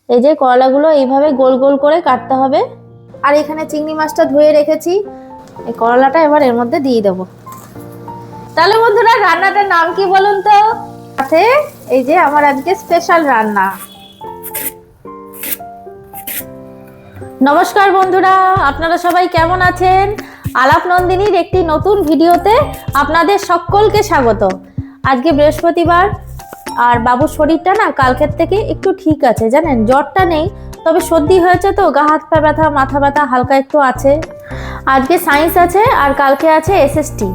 এই যে করলাগুলো এইভাবে গোল গোল করে কাটতে হবে। আর এখানে চিংড়ি মাছটা ধুয়ে রেখেছি, এই করলাটা এবার এর মধ্যে দিয়ে দেবো। তাহলে বন্ধুরা রান্নাটার নাম কি বলুন তো? সাথে এই যে আমার আজকে স্পেশাল রান্না। নমস্কার বন্ধুরা, আপনারা সবাই কেমন আছেন? আলাপ নন্দিনীর একটি নতুন ভিডিওতে আপনাদের সকলকে স্বাগত। আজকে বৃহস্পতিবার, আর বাবুর শরীরটা না কালকের থেকে একটু ঠিক আছে, জানেন, জ্বরটা নেই, তবে সর্দি হয়েছে, তো গা হাত পা ব্যথা, মাথা ব্যথা হালকা একটু আছে। আজকে সায়েন্স আছে আর কালকে আছে এসএসটি,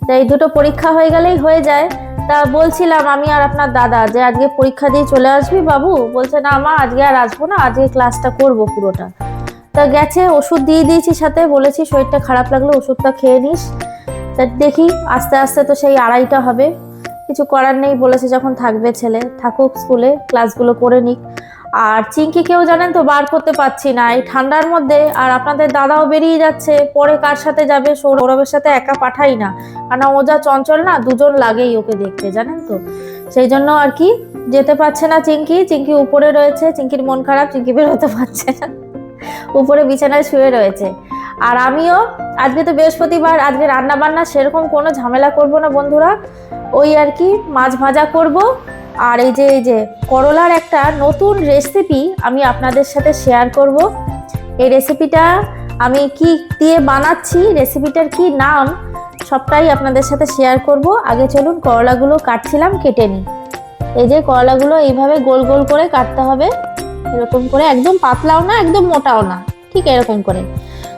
তাই দুটো পরীক্ষা হয়ে গেলেই হয়ে যায়। তা বলছিলাম আমি আর আপনার দাদা যে আজকে পরীক্ষা দিয়ে চলে আসবি বাবু, বলছে না মা আজকে আর আসবো না, আজকে ক্লাসটা করবো পুরোটা। তা গেছে, ওষুধ দিয়ে দিয়েছি, সাথে বলেছি শরীরটা খারাপ লাগলে ওষুধটা খেয়ে নিস। তা দেখি আস্তে আস্তে তো সেই 2:30টা হবে, কিছু করার নেই, বলেছে যখন থাকবে ছেলে থাকুক, স্কুলে ক্লাসগুলো করে নিক। আর চিঙ্কিকেও জানেন তো বার করতে পারছি না এই ঠান্ডার মধ্যে, আর আপনাদের দাদাও বেরিয়ে যাচ্ছে, পরে কার সাথে যাবে, সৌরভের সাথে একা পাঠাই না, কারণ ও যা চঞ্চল না, দুজন লাগেই ওকে দেখতে, জানেন তো, সেই জন্য আর কি যেতে পারছে না। চিঙ্কি উপরে রয়েছে, চিঙ্কির মন খারাপ, চিঙ্কি বেরোতে পারছে না, উপরে বিছানায় শুয়ে রয়েছে। আর আমিও আজকে তো বৃহস্পতিবার, আজকে রান্না বান্না সেরকম কোনো ঝামেলা করব না বন্ধুরা, ওই আর কি মাছ ভাজা করব। আর এই যে করলার একটা নতুন রেসিপি আমি আপনাদের সাথে শেয়ার করব। এই রেসিপিটা আমি কি দিয়ে বানাচ্ছি, রেসিপিটার কি নাম, সবটাই আপনাদের সাথে শেয়ার করব। আগে চলুন করলাগুলো কাটছিলাম কেটে নিই। এই যে করলাগুলো এইভাবে গোল গোল করে কাটতে হবে, এরকম করে, একদম পাতলাও না একদম মোটাও না, ঠিক এরকম করে।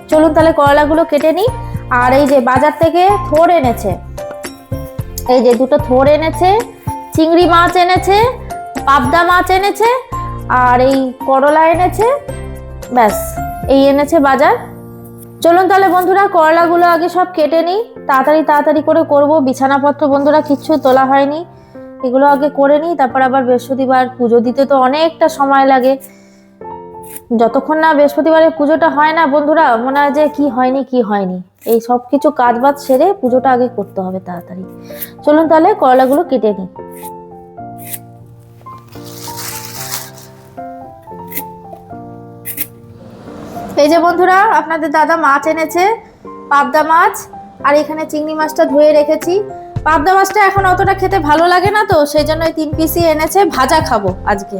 চলুন তাহলে করলাগুলো কেটে নিই। আর এই যে বাজার থেকে থোড় এনেছে, এই যে দুটো থোড় এনেছে, চিংড়ি মাছ এনেছে, পাবদা মাছ এনেছে, আর এই করলা এনেছে, ব্যাস এই এনেছে বাজার। চলুন তাহলে বন্ধুরা করলাগুলো আগে সব কেটে নিই, তাড়াতাড়ি করে করব। বিছানাপত্র বন্ধুরা কিচ্ছু তোলা হয়নি, এগুলো আগে করে নিই, তারপর আবার বৃহস্পতিবার পুজো দিতে তো অনেকটা সময় লাগে। যতক্ষণ না বৃহস্পতিবারের পুজোটা হয় না বন্ধুরা, মনে হয় যে কি হয়নি, এই সব কিছু কাজ বাজ সেরে পুজোটা আগে করতে হবে তাড়াতাড়ি। চলুন তাহলে করলাগুলো কেটে নিই। এই যে বন্ধুরা আপনাদের দাদা মাছ এনেছে, পাবদা মাছ, আর এখানে চিংড়ি মাছটা ধুয়ে রেখেছি। পাবদা মাছটা এখন অতটা খেতে ভালো লাগে না, তো সেই জন্য 3 পিসই এনেছে, ভাজা খাবো আজকে।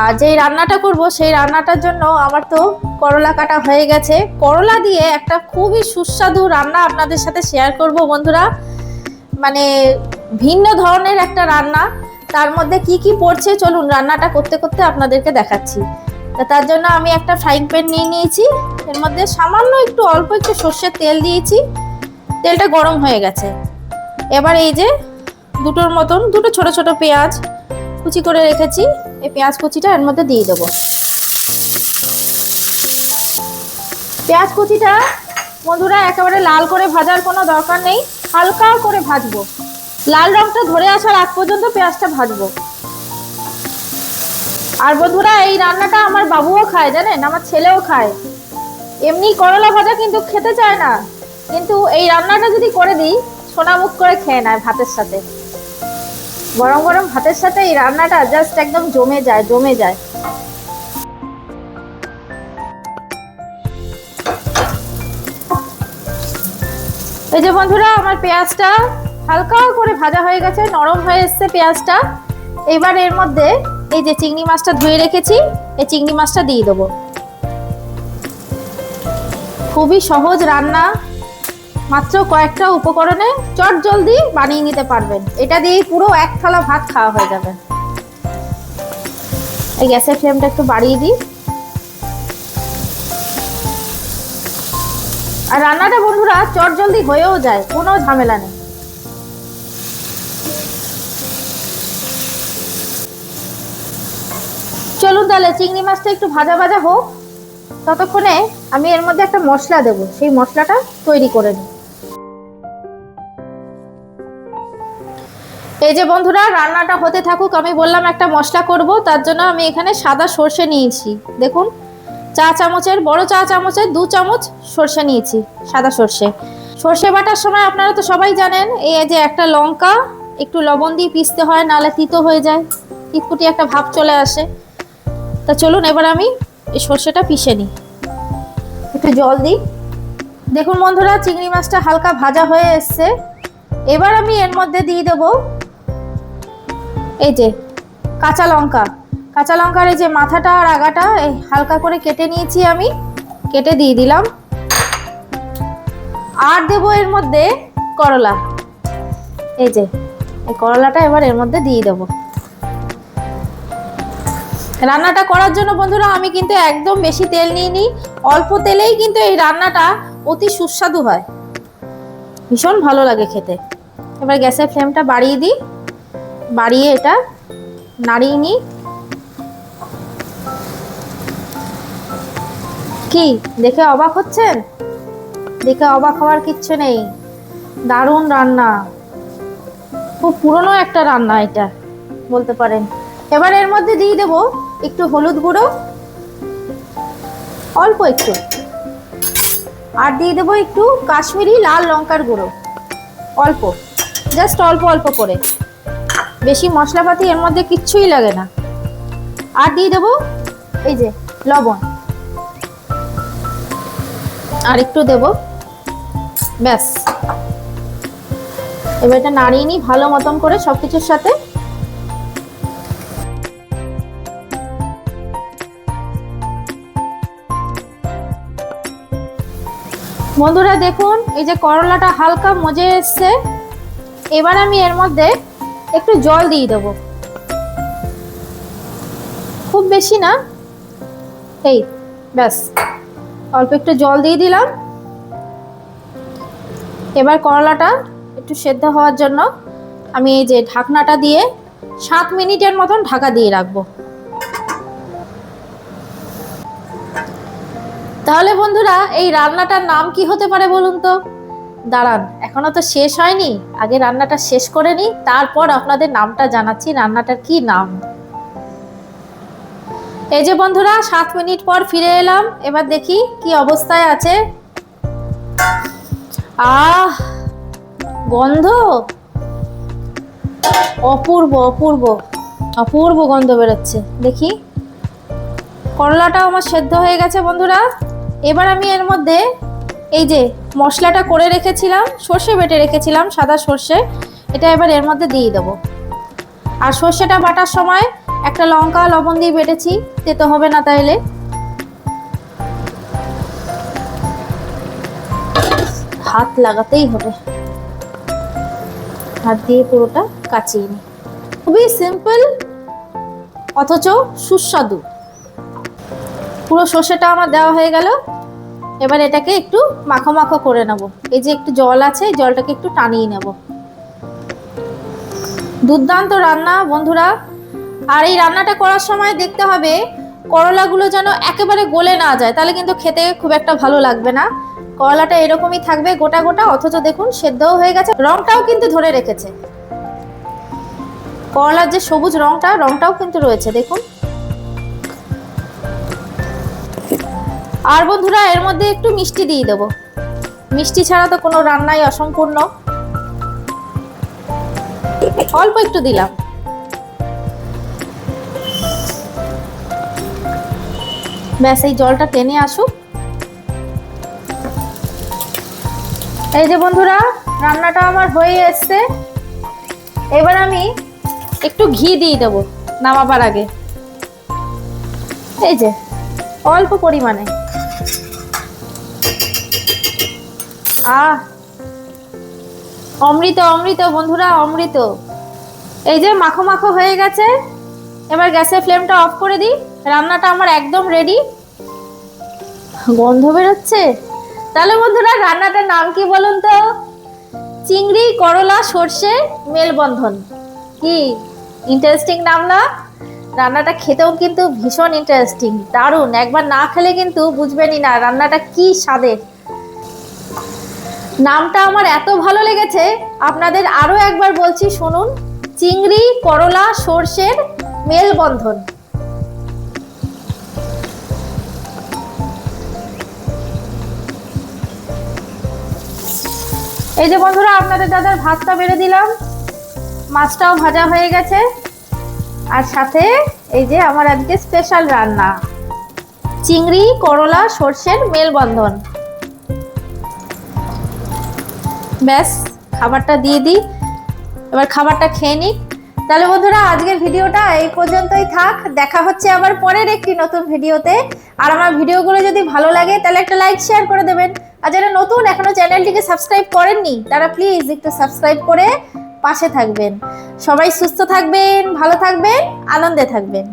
আর যেই রান্নাটা করব সেই রান্নাটার জন্য আমার তো করলা কাটা হয়ে গেছে। করলা দিয়ে একটা খুবই সুস্বাদু রান্না আপনাদের সাথে শেয়ার করব বন্ধুরা, মানে ভিন্ন ধরনের একটা রান্না। তার মধ্যে কি কি পড়ছে চলুন রান্নাটা করতে করতে আপনাদেরকে দেখাচ্ছি। তার জন্য আমি একটা ফ্রাইং প্যান নিয়ে নিয়েছি, এর মধ্যে সামান্য একটু অল্প একটু সর্ষের তেল দিয়েছি, তেলটা গরম হয়ে গেছে। এবার এই যে দুটো ছোট ছোট পেঁয়াজ কুচি করে রেখেছি, এই পেঁয়াজ কুচিটা এর মধ্যে দিয়ে দেবো। পেঁয়াজ কুচিটা বন্ধুরা একেবারে লাল করে ভাজার কোনো দরকার নেই, হালকা করে ভাজবো, লাল রংটা ধরে আসার আগ পর্যন্ত পেঁয়াজটা ভাজবো। আর বন্ধুরা এই রান্নাটা আমার বাবুও খায়, জানেন, আমার ছেলেও খায়। এমনি করলা ভাজা কিন্তু খেতে চায় না, কিন্তু এই রান্নাটা যদি করে দিই সোনামুখ করে খেয়ে নেয় ভাতের সাথে, গরম গরম ভাতের সাথে এই রান্নাটা জাস্ট একদম জমে যায়। এই যে বন্ধুরা আমার পেঁয়াজটা হালকা করে ভাজা হয়ে গেছে, নরম হয়ে এসছে পেঁয়াজটা। এবার এর মধ্যে এই যে চিংড়ি মাছটা ধুয়ে রেখেছি, এই চিংড়ি মাছটা দিয়ে দেবো। খুবই সহজ রান্না, মাত্র কয়েকটা উপকরণে চটজলদি বানিয়ে নিতে পারবেন। এটা দিয়ে পুরো 1 থালা ভাত খাওয়া হয়ে যাবে। এই গ্যাসের ফ্লেমটা একটু বাড়িয়ে দিই। আর রান্নাটা বন্ধুরা চটজলদি হয়েও যায়, কোনো ঝামেলা নেই। চলুন তাহলে চিংড়ি মাছটা একটু ভাজা ভাজা হোক, ততক্ষণে আমি এর মধ্যে একটা মশলা দেবো, সেই মশলাটা তৈরি করে নিই। এই যে বন্ধুরা রান্নাটা হতে থাকুক, আমি বললাম একটা মশলা করব, তার জন্য আমি এখানে সাদা সর্ষে নিয়েছি, দেখুন বড় চা চামচের 2 চামচ সর্ষে নিয়েছি, সাদা সর্ষে। সর্ষে বাটার সময় আপনারা তো সবাই জানেন, এই যে একটা লঙ্কা একটু লবণ দিয়ে পিষতে হয়, নাহলে তিতো হয়ে যায়, টিটকুটি একটা ভাব চলে আসে। তা চলুন এবার আমি এই সর্ষেটা পিষে নিই। একটু জল দিই। দেখুন বন্ধুরা, চিংড়ি মাছটা হালকা ভাজা হয়ে এসছে। এবার আমি এর মধ্যে দিয়ে দেবো এই যে কাঁচা লঙ্কা। কাঁচা লঙ্কার এই যে মাথাটা আর আগাটা এই হালকা করে কেটে নিয়েছি, আমি কেটে দিয়ে দিলাম। আর দেবো এর মধ্যে করলা। এই যে এই করলাটা এবার এর মধ্যে দিয়ে দেবো। রান্নাটা করার জন্য বন্ধুরা আমি কিন্তু একদম বেশি তেল নিইনি, অল্প তেলেই কিন্তু এই রান্নাটা অতি সুস্বাদু হয়, ভীষণ ভালো লাগে খেতে। এবার গ্যাসের ফ্লেমটা বাড়িয়ে দিই, বাড়িয়ে এটা নাড়িয়ে নিই। কি দেখে অবাক হচ্ছেন? দেখে অবাক হওয়ার কিচ্ছু নেই, দারুণ রান্না, খুব পুরনো একটা রান্না এটা বলতে পারেন। এবার এর মধ্যে দিয়ে দেবো একটু হলুদ গুঁড়ো, অল্প একটু, আর দিয়ে দেবো একটু কাশ্মীরি লাল লঙ্কার গুঁড়ো, অল্প, জাস্ট অল্প অল্প করে, বেশি মশলাপাতি এর মধ্যে কিচ্ছুই লাগে না। আর দিয়ে দেবো এই যে লবণ, আর একটু দেবো, ব্যাস। এবার এটা নাড়িয়ে নিই ভালো মতন করে সবকিছুর সাথে। বন্ধুরা দেখুন এই যে করলাটা হালকা মজে এসছে। এবার আমি এর মধ্যে একটু জল দিয়ে দেবো, খুব বেশি না, এই ব্যাস অল্প একটু জল দিয়ে দিলাম। এবার করলাটা একটু সেদ্ধ হওয়ার জন্য আমি এই যে ঢাকনাটা দিয়ে 7 মিনিটের মতন ঢাকা দিয়ে রাখবো। তাহলে বন্ধুরা এই রান্নাটার নাম কি হতে পারে বলুন তো? দাঁড়ান, এখনো তো শেষ হয়নি, আগে রান্নাটা শেষ করে নিই, তারপর আপনাদের নামটা জানাচ্ছি রান্নাটার কি নাম। এই যে বন্ধুরা 7 মিনিট পর ফিরে এলাম, এবার দেখি কি অবস্থায় আছে। আহ, গন্ধ অপূর্ব অপূর্ব অপূর্ব গন্ধ বেরোচ্ছে। দেখি করলাটাও আমার সেদ্ধ হয়ে গেছে বন্ধুরা। এবার আমি এর মধ্যে এই যে মশলাটা করে রেখেছিলাম, সর্ষে বেটে রেখেছিলাম, সাদা সর্ষে, এটা এবার এর মধ্যে দিয়ে দেবো। আর সর্ষেটা বাটার সময় একটা লঙ্কা লবণ দিয়ে বেটেছি, তেতো হবে না তাইলে। হাত লাগাতেই হবে, হাত দিয়ে পুরোটা কাচিয়ে নিই। খুবই সিম্পল অথচ সুস্বাদু। পুরো সর্ষেটা আমার দেওয়া হয়ে গেল। এবার এটাকে একটু মাখো মাখো করে নেব। এই যে একটু জল আছে, জলটাকে একটু টানিয়ে নেব। দুর্দান্ত রান্না বন্ধুরা। আর এই রান্নাটা করার সময় দেখতে হবে করলাগুলো যেন একেবারে গলে না যায়, তাহলে কিন্তু খেতে খুব একটা ভালো লাগবে না। করলাটা এরকমই থাকবে গোটা গোটা, অথচ দেখুন সেদ্ধও হয়ে গেছে, রংটাও কিন্তু ধরে রেখেছে। করলার যে সবুজ রংটাও কিন্তু রয়েছে দেখুন। আর বন্ধুরা এর মধ্যে একটু মিষ্টি দিয়ে দেবো, মিষ্টি ছাড়া তো কোনো রান্নাই অসম্পূর্ণ। অল্প একটু দিলাম। ব্যাস এই জলটা টেনে আসুক। এই যে বন্ধুরা রান্নাটা আমার হয়ে এসছে। এবার আমি একটু ঘি দিয়ে দেবো নামাবার আগে, এই যে অল্প পরিমাণে। অমৃত অমৃত বন্ধুরা, অমৃত। এই যে মাখো মাখো হয়ে গেছে। এবার গ্যাসের ফ্লেমটা অফ করে দিই। রান্নাটা আমার একদম রেডি। গন্ধ বেরোচ্ছে। তাহলে বন্ধুরা রান্নাটার নাম কি বলুন তো? চিংড়ি করলা সর্ষে মেলবন্ধন। কি ইন্টারেস্টিং নাম না? রান্নাটা খেতেও কিন্তু ভীষণ ইন্টারেস্টিং, দারুণ। একবার না খেলে কিন্তু বুঝবেনই না রান্নাটা কি স্বাদের। নামটা আমার এত ভালো লেগেছে, আপনাদের আরো একবার বলছি শুনুন, চিংড়ি করলা সর্ষের মেলবন্ধন। এই যে বন্ধুরা আপনাদের দাদার ভাতটা বেড়ে দিলাম, মাছটাও ভাজা হয়ে গেছে, আর সাথে এই যে আমার আজকে স্পেশাল রান্না, চিংড়ি করলা সর্ষের মেলবন্ধন। ব্যাস, খাবারটা দিয়ে দিই, এবার খাবারটা খেয়ে নিই। তাহলে বন্ধুরা আজকের ভিডিওটা এই পর্যন্তই থাক, দেখা হচ্ছে আবার পরের একটি নতুন ভিডিওতে। আর আমার ভিডিওগুলো যদি ভালো লাগে তাহলে একটা লাইক শেয়ার করে দেবেন, আর যারা নতুন এখনো চ্যানেলটিকে সাবস্ক্রাইব করেননি তারা প্লিজ একটু সাবস্ক্রাইব করে পাশে থাকবেন। সবাই সুস্থ থাকবেন, ভালো থাকবেন, আনন্দে থাকবেন।